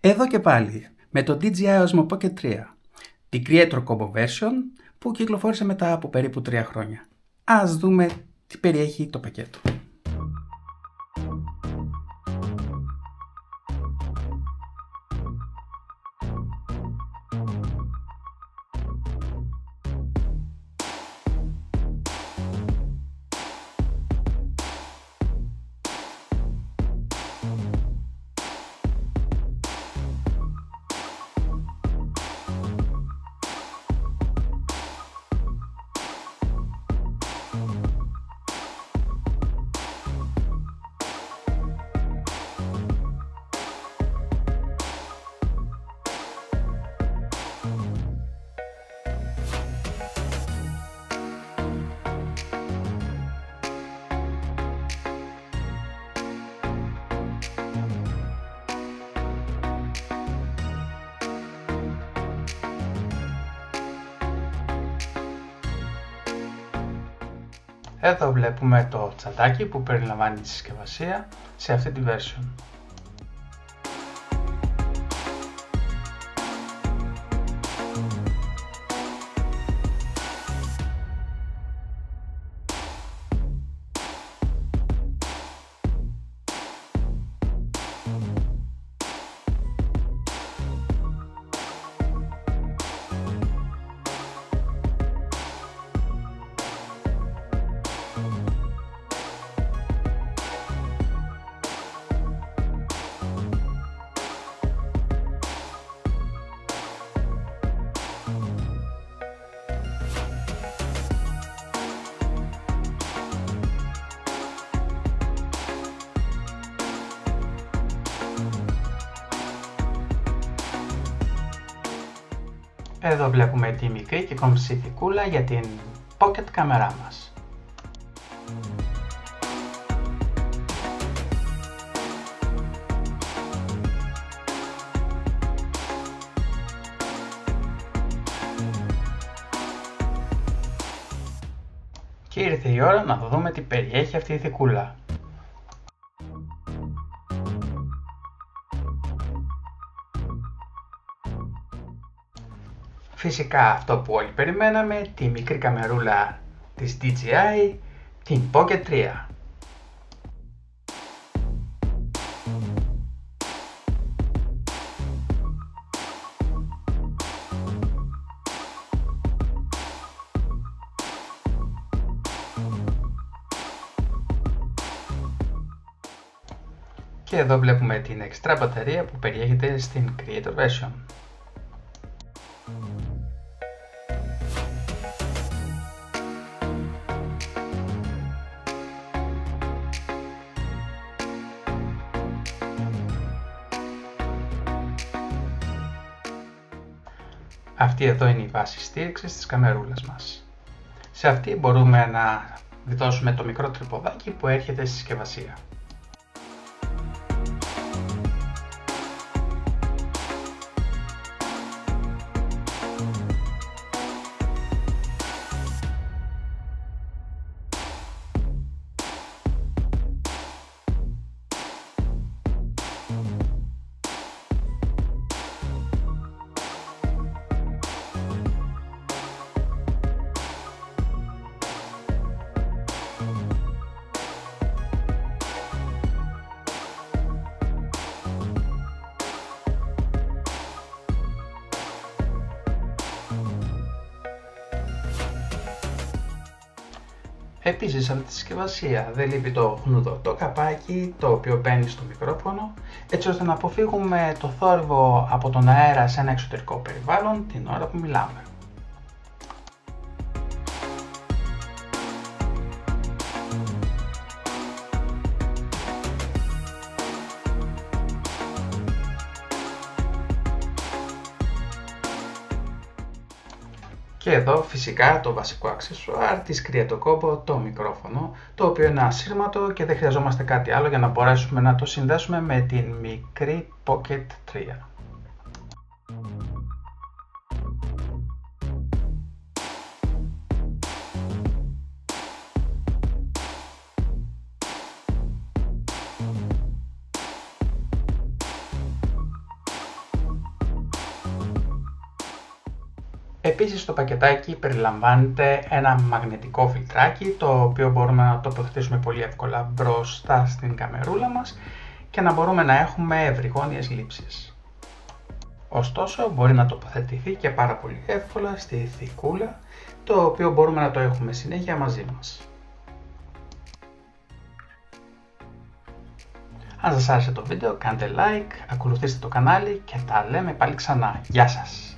Εδώ και πάλι με το DJI Osmo Pocket 3, την Creator Combo Version που κυκλοφόρησε μετά από περίπου 3 χρόνια. Ας δούμε τι περιέχει το πακέτο. Εδώ βλέπουμε το τσαντάκι που περιλαμβάνει τη συσκευασία σε αυτή τη version. Εδώ βλέπουμε τη μικρή και κομψή θικούλα για την pocket κάμερά μας. Και ήρθε η ώρα να δούμε τι περιέχει αυτή η θικούλα. Φυσικά αυτό που όλοι περιμέναμε, τη μικρή καμερούλα της DJI, την Pocket 3. Και εδώ βλέπουμε την εξτρά μπαταρία που περιέχεται στην Creator Version. Αυτή εδώ είναι η βάση στήριξης της καμερούλας μας. Σε αυτή μπορούμε να δώσουμε το μικρό τρυποδάκι που έρχεται στη συσκευασία. Επίσης σε αυτή τη συσκευασία δεν λείπει το χνούδο, το καπάκι το οποίο μπαίνει στο μικρόφωνο, έτσι ώστε να αποφύγουμε το θόρυβο από τον αέρα σε ένα εξωτερικό περιβάλλον την ώρα που μιλάμε. Και εδώ φυσικά το βασικό αξεσουάρ της Creator Combo, το μικρόφωνο, το οποίο είναι ασύρματο και δεν χρειαζόμαστε κάτι άλλο για να μπορέσουμε να το συνδέσουμε με την μικρή Pocket 3. Επίσης στο πακετάκι περιλαμβάνεται ένα μαγνητικό φιλτράκι, το οποίο μπορούμε να τοποθετήσουμε πολύ εύκολα μπροστά στην καμερούλα μας και να μπορούμε να έχουμε ευρυγόνιες λήψεις. Ωστόσο μπορεί να τοποθετηθεί και πάρα πολύ εύκολα στη θικούλα, το οποίο μπορούμε να το έχουμε συνέχεια μαζί μας. Αν σας άρεσε το βίντεο κάντε like, ακολουθήστε το κανάλι και τα λέμε πάλι ξανά. Γεια σας!